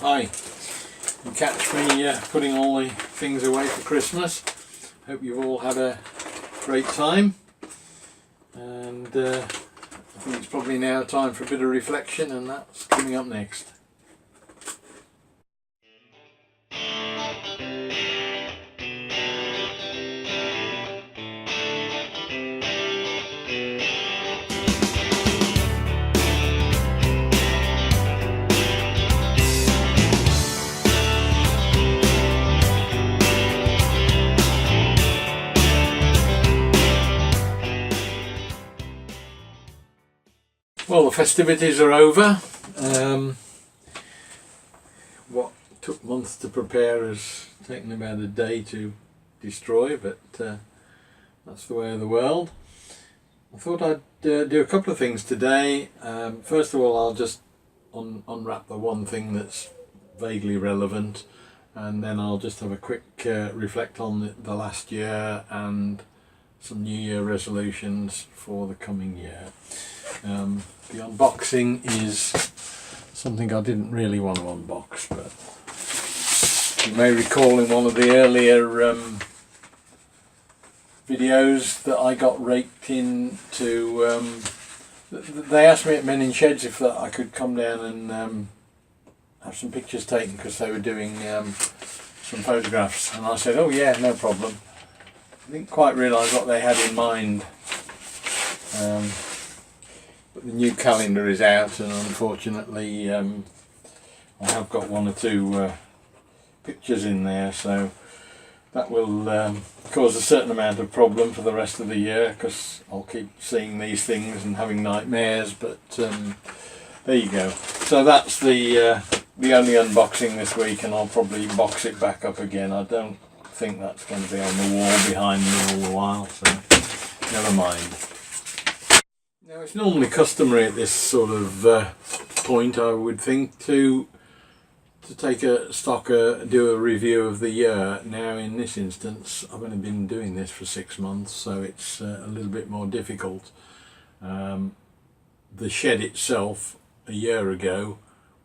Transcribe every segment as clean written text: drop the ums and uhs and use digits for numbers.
Well, hi. You catch me putting all the things away for Christmas. Hope you've all had a great time, and I think it's probably now time for a bit of reflection, and that's coming up next. Well, the festivities are over. What took months to prepare has taken about a day to destroy, but that's the way of the world. I thought I'd do a couple of things today. First of all, I'll just unwrap the one thing that's vaguely relevant, and then I'll just have a quick reflect on the last year and some New Year resolutions for the coming year. The unboxing is something I didn't really want to unbox, but you may recall in one of the earlier videos that I got raked into. They asked me at Men in Sheds if I could come down and have some pictures taken because they were doing some photographs, and I said, oh yeah, no problem. I didn't quite realise what they had in mind. But the new calendar is out, and unfortunately I have got one or two pictures in there, so that will cause a certain amount of problem for the rest of the year, because I'll keep seeing these things and having nightmares, but there you go. So that's the only unboxing this week, and I'll probably box it back up again. I don't think that's going to be on the wall behind me all the while, so never mind. Now, it's normally customary at this sort of point, I would think, to take a stock, do a review of the year. Now, in this instance, I've only been doing this for 6 months, so it's a little bit more difficult. The shed itself, a year ago,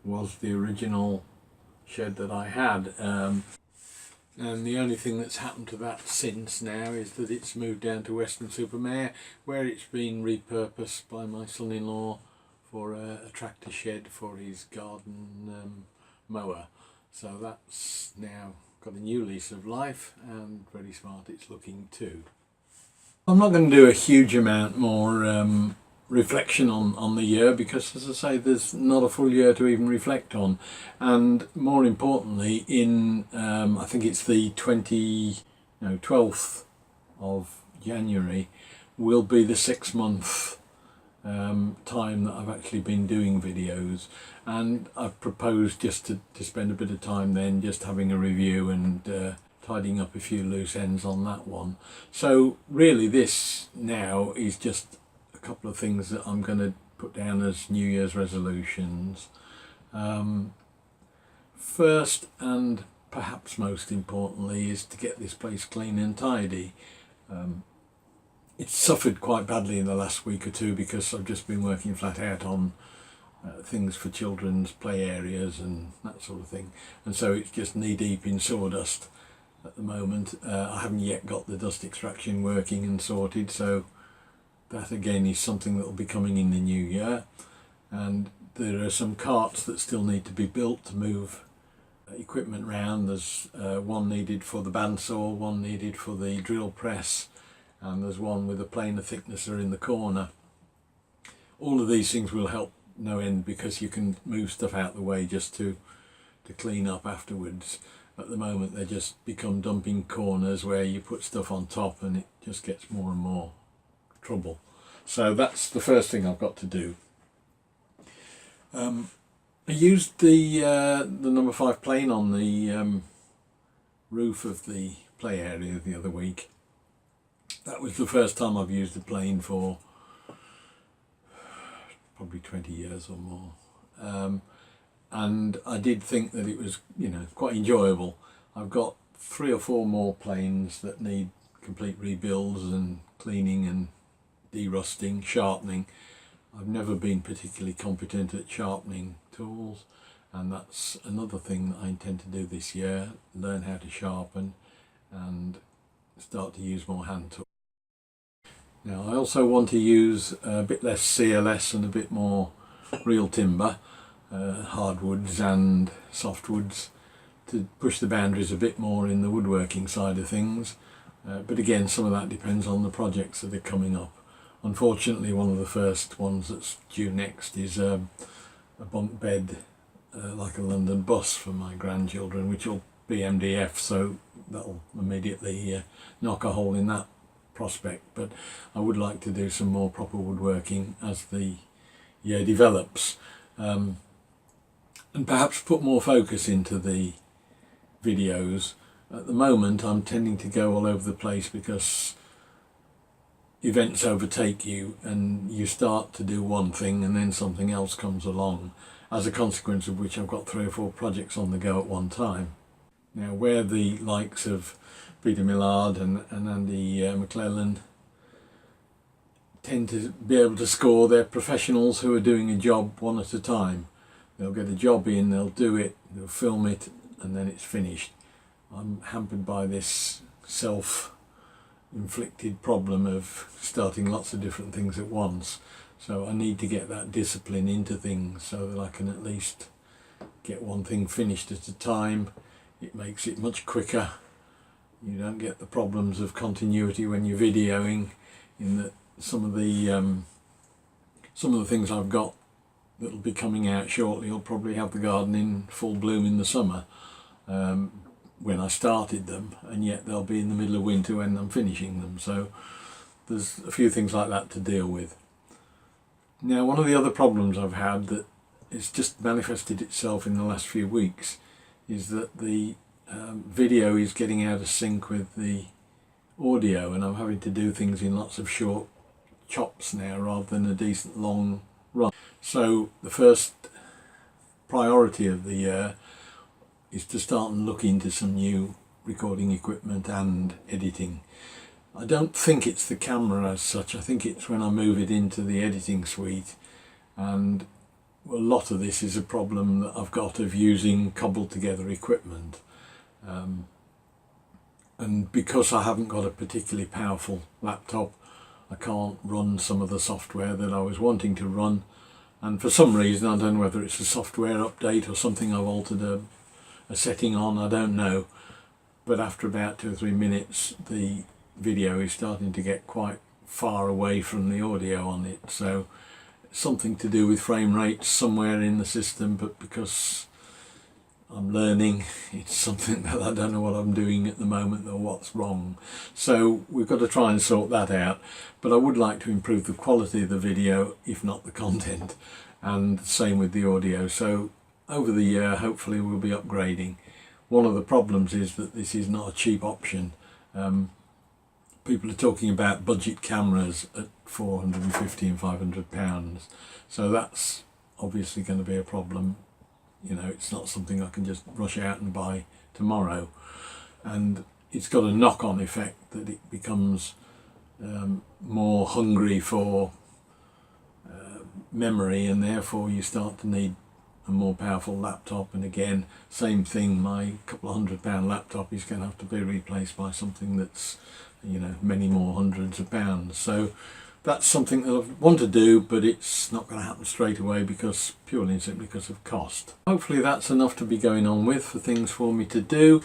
was the original shed that I had. And the only thing that's happened to that since now is that it's moved down to Weston-super-Mare, where it's been repurposed by my son-in-law for a tractor shed for his garden mower. So that's now got a new lease of life, and very smart it's looking too. I'm not going to do a huge amount more reflection on the year, because, as I say, there's not a full year to even reflect on, and more importantly, in I think it's the 12th of January will be the 6-month time that I've actually been doing videos, and I've proposed just to spend a bit of time then just having a review and tidying up a few loose ends on that one. So really this now is just a couple of things that I'm going to put down as New Year's resolutions. First, and perhaps most importantly, is to get this place clean and tidy. It's suffered quite badly in the last week or two because I've just been working flat out on things for children's play areas and that sort of thing, and so it's just knee deep in sawdust at the moment. I haven't yet got the dust extraction working and sorted, so that again is something that will be coming in the new year. And there are some carts that still need to be built to move equipment round. There's one needed for the bandsaw, one needed for the drill press, and there's one with a planer thicknesser in the corner. All of these things will help no end, because you can move stuff out the way just to clean up afterwards. At the moment they just become dumping corners where you put stuff on top and it just gets more and more trouble. So that's the first thing I've got to do. I used the number 5 plane on the roof of the play area the other week. That was the first time I've used the plane for probably 20 years or more, and I did think that it was, quite enjoyable. I've got 3 or 4 more planes that need complete rebuilds and cleaning and derusting, sharpening. I've never been particularly competent at sharpening tools, and that's another thing that I intend to do this year, learn how to sharpen and start to use more hand tools. Now I also want to use a bit less CLS and a bit more real timber, hardwoods and softwoods, to push the boundaries a bit more in the woodworking side of things. But again, some of that depends on the projects that are coming up. Unfortunately, one of the first ones that's due next is a bunk bed like a London bus for my grandchildren, which will be MDF, so that'll immediately knock a hole in that prospect. But I would like to do some more proper woodworking as the year develops, and perhaps put more focus into the videos. At the moment I'm tending to go all over the place because events overtake you and you start to do one thing and then something else comes along, as a consequence of which I've got 3 or 4 projects on the go at one time. Now, where the likes of Peter Millard and Andy McClellan tend to be able to score, they're professionals who are doing a job one at a time. They'll get a job in, they'll do it, they'll film it, and then it's finished. I'm hampered by this self-inflicted problem of starting lots of different things at once. So I need to get that discipline into things so that I can at least get one thing finished at a time. It makes it much quicker. You don't get the problems of continuity when you're videoing, in that some of the things I've got that'll be coming out shortly will probably have the garden in full bloom in the summer when I started them, and yet they'll be in the middle of winter when I'm finishing them. So there's a few things like that to deal with. Now, one of the other problems I've had that it's just manifested itself in the last few weeks is that the video is getting out of sync with the audio, and I'm having to do things in lots of short chops now rather than a decent long run. So the first priority of the year is to start and look into some new recording equipment and editing. I don't think it's the camera as such, I think it's when I move it into the editing suite, and a lot of this is a problem that I've got of using cobbled together equipment. And because I haven't got a particularly powerful laptop, I can't run some of the software that I was wanting to run, and for some reason, I don't know whether it's a software update or something I've altered a setting on, I don't know, but after about 2 or 3 minutes the video is starting to get quite far away from the audio on it. So something to do with frame rates somewhere in the system, but because I'm learning, it's something that I don't know what I'm doing at the moment or what's wrong. So we've got to try and sort that out. But I would like to improve the quality of the video, if not the content, and same with the audio. So over the year, hopefully we'll be upgrading. One of the problems is that this is not a cheap option. People are talking about budget cameras at £450 and £500, so that's obviously going to be a problem. You know, it's not something I can just rush out and buy tomorrow, and it's got a knock-on effect that it becomes more hungry for memory, and therefore you start to need a more powerful laptop. And again, same thing, my couple of £100 laptop is going to have to be replaced by something that's, you know, many more hundreds of pounds. So that's something that I want to do, but it's not going to happen straight away because purely and simply because of cost. Hopefully that's enough to be going on with for things for me to do.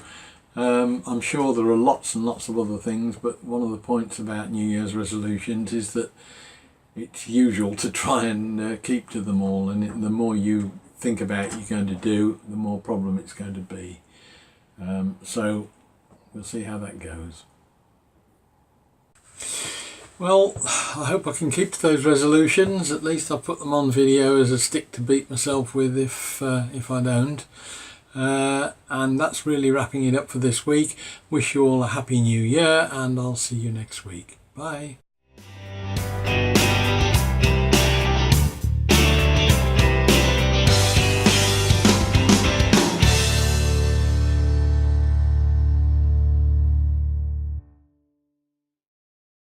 I'm sure there are lots and lots of other things, but one of the points about New Year's resolutions is that it's usual to try and keep to them all, and the more you think about you're going to do, the more problem it's going to be. So we'll see how that goes. Well, I hope I can keep to those resolutions. At least I'll put them on video as a stick to beat myself with if I don't. And that's really wrapping it up for this week. Wish you all a happy new year, and I'll see you next week. Bye.